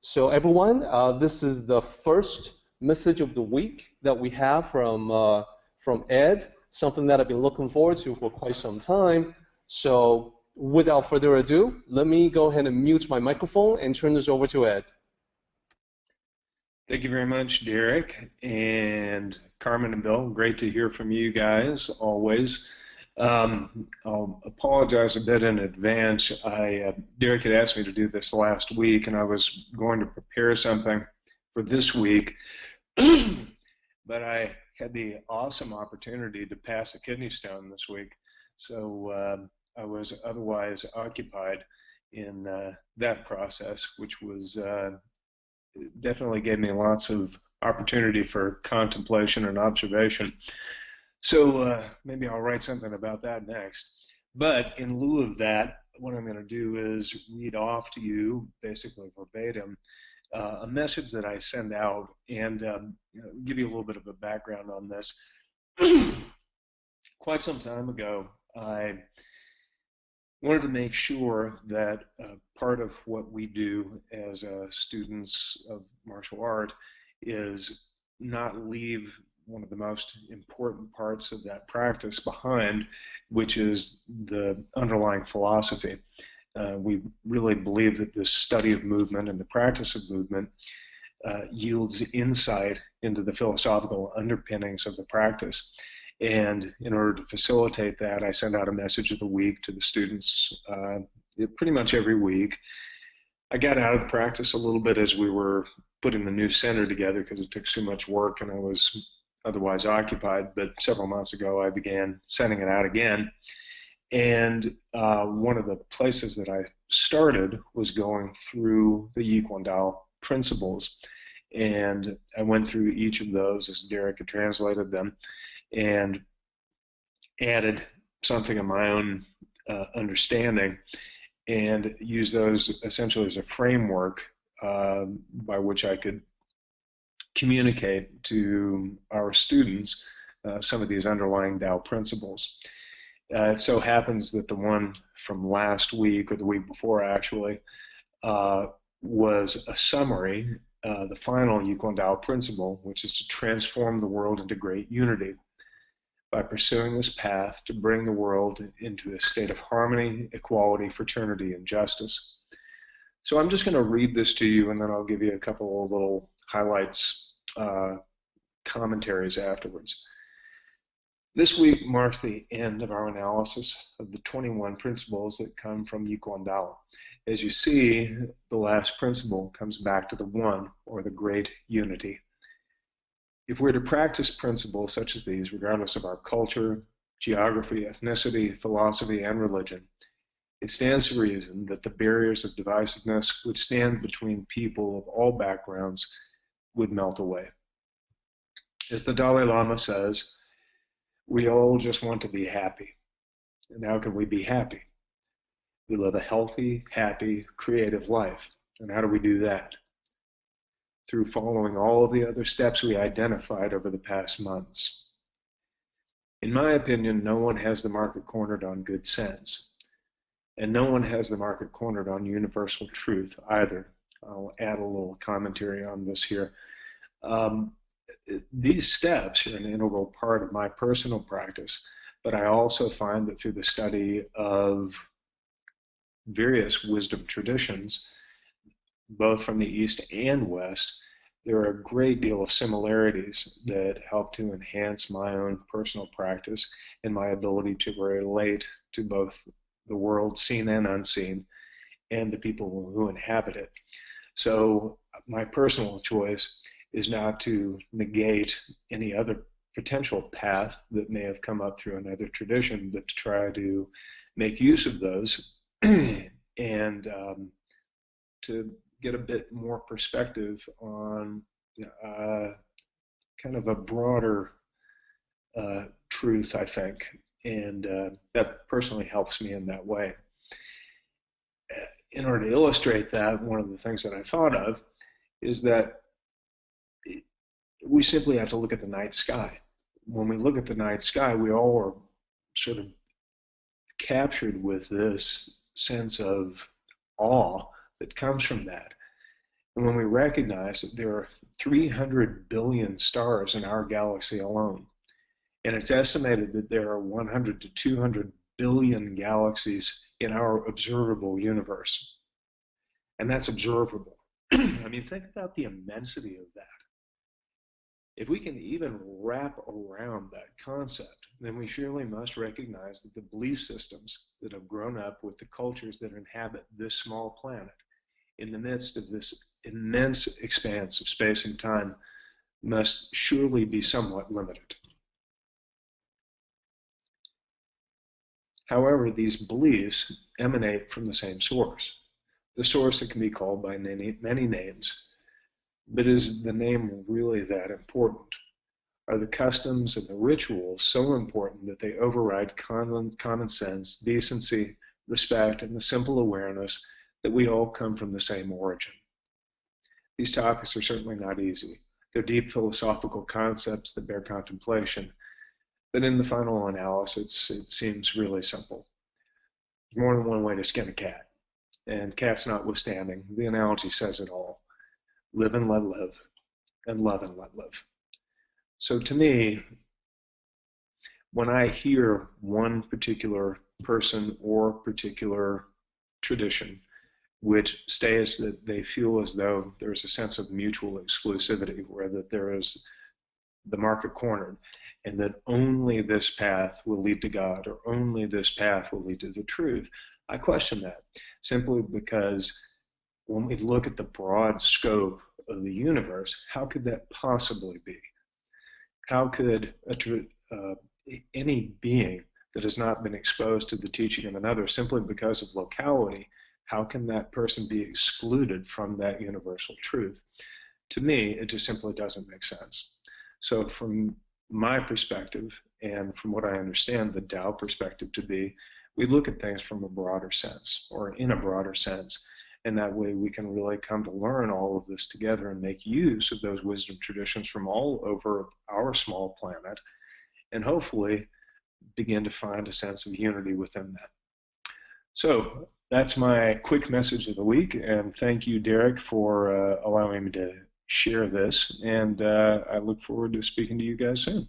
So everyone, this is the first message of the week that we have from Ed, something that I've been looking forward to for quite some time. So without further ado, let me go ahead and mute my microphone and turn this over to Ed. Thank you very much, Derek, and Carmen and Bill. Great to hear from you guys, always. I'll apologize a bit in advance. Derek had asked me to do this last week, and I was going to prepare something for this week, but I had the awesome opportunity to pass a kidney stone this week, so I was otherwise occupied in that process, which was definitely gave me lots of opportunity for contemplation and observation. So maybe I'll write something about that next. But in lieu of that, what I'm going to do is read off to you, basically verbatim, a message that I send out, and give you a little bit of a background on this. Quite some time ago, I wanted to make sure that part of what we do as students of martial art is not leave one of the most important parts of that practice behind, which is the underlying philosophy. We really believe that the study of movement and the practice of movement yields insight into the philosophical underpinnings of the practice. And in order to facilitate that, I send out a message of the week to the students pretty much every week. I got out of the practice a little bit as we were putting the new center together because it took so much work and I was otherwise occupied, but several months ago I began sending it out again. And one of the places that I started was going through the I Kuan Tao Principles. And I went through each of those as Derek had translated them, and added something of my own understanding, and used those essentially as a framework by which I could communicate to our students some of these underlying Tao principles. It so happens that the one from last week, or the week before actually, was a summary, the final I Kuan Tao principle, which is to transform the world into great unity by pursuing this path to bring the world into a state of harmony, equality, fraternity, and justice. So I'm just going to read this to you, and then I'll give you a couple of little highlights, commentaries afterwards. This week marks the end of our analysis of the 21 principles that come from I Kuan Tao. As you see, the last principle comes back to the one, or the great unity. If we're to practice principles such as these, regardless of our culture, geography, ethnicity, philosophy, and religion, it stands to reason that the barriers of divisiveness would stand between people of all backgrounds would melt away. As the Dalai Lama says, we all just want to be happy. And how can we be happy? We live a healthy, happy, creative life. And how do we do that? Through following all of the other steps we identified over the past months. In my opinion, no one has the market cornered on good sense, and no one has the market cornered on universal truth either. I'll add a little commentary on this here. These steps are an integral part of my personal practice, but I also find that through the study of various wisdom traditions, both from the East and West, there are a great deal of similarities that help to enhance my own personal practice and my ability to relate to both the world seen and unseen and the people who inhabit it. So my personal choice is not to negate any other potential path that may have come up through another tradition, but to try to make use of those and to get a bit more perspective on kind of a broader truth, I think, and that personally helps me in that way. In order to illustrate that, one of the things that I thought of is that we simply have to look at the night sky. When we look at the night sky, we all are sort of captured with this sense of awe that comes from that. And when we recognize that there are 300 billion stars in our galaxy alone, and it's estimated that there are 100 to 200 billion galaxies in our observable universe, and that's observable. I mean, think about the immensity of that. If we can even wrap around that concept, then we surely must recognize that the belief systems that have grown up with the cultures that inhabit this small planet in the midst of this immense expanse of space and time must surely be somewhat limited. However, these beliefs emanate from the same source, the source that can be called by many names. But is the name really that important? Are the customs and the rituals so important that they override common sense, decency, respect, and the simple awareness that we all come from the same origin? These topics are certainly not easy. They're deep philosophical concepts that bear contemplation, but in the final analysis, it seems really simple. There's more than one way to skin a cat, and cats notwithstanding, the analogy says it all. Live and let live, and love and let live. So to me, when I hear one particular person or particular tradition which states that they feel as though there's a sense of mutual exclusivity, where that there is the market cornered, and that only this path will lead to God, or only this path will lead to the truth, I question that, simply because when we look at the broad scope of the universe, how could that possibly be? How could any being that has not been exposed to the teaching of another simply because of locality, how can that person be excluded from that universal truth? To me, it just simply doesn't make sense. So from my perspective, and from what I understand the Tao perspective to be, we look at things from a broader sense, or in a broader sense, and that way we can really come to learn all of this together and make use of those wisdom traditions from all over our small planet, and hopefully begin to find a sense of unity within that. So that's my quick message of the week, and thank you, Derek, for allowing me to share this, and I look forward to speaking to you guys soon.